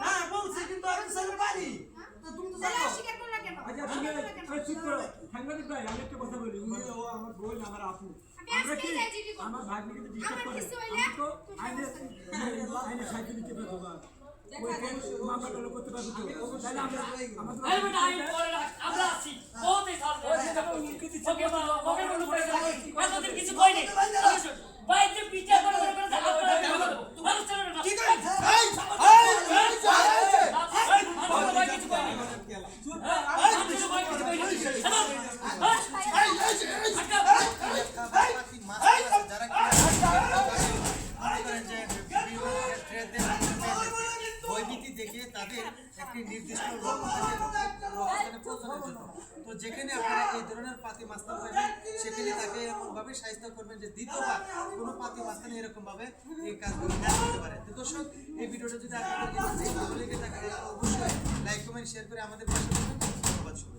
হ্যাঁ বলছি কিন্তু আমি ছেলে পারি তো তুমি তো জানো স্বীকার করলা কেন? আচ্ছা তুমি চুপ করো সাংবাদিক ভাই আমি একটা কথা বলি উনি ও আমার বোন আমার আপু আমরা কি আমার ভাগ্নিকে তো ডিস্টার্ব করে আমি তো আইনে সাহায্য দিতে পারবো না ওই কেন মামলা করতে পারবো তো তাহলে আমরা আমাদের এই বেটা আইন করে রাখ আমরা আছি বহুতই থাকবে ওকে মা ওকে বলে পড়ে যাবে এতদিন কিছু কইনি বাইরে পিটা করে আপনারা মানুষ চলে না কি করে ভাই কিছু কইনি চুপ কিছু কইনি দেখে তাদের একটি নির্দিষ্ট তো যেখানে আপনারা এই ধরনের পাতি মাস্তান পাবেন সেখানে তাকে এরকমভাবে সাহায্য করবেন যে দ্বিতীয়বার কোনো পাতি মাস্তানি এরকমভাবে এই কাজগুলো না করতে পারে। তো দর্শক এই ভিডিওটা যদি আপনাদের ভালো লেগে থাকে অবশ্যই লাইক কমেন্ট শেয়ার করে আমাদের পাশে থাকবেন।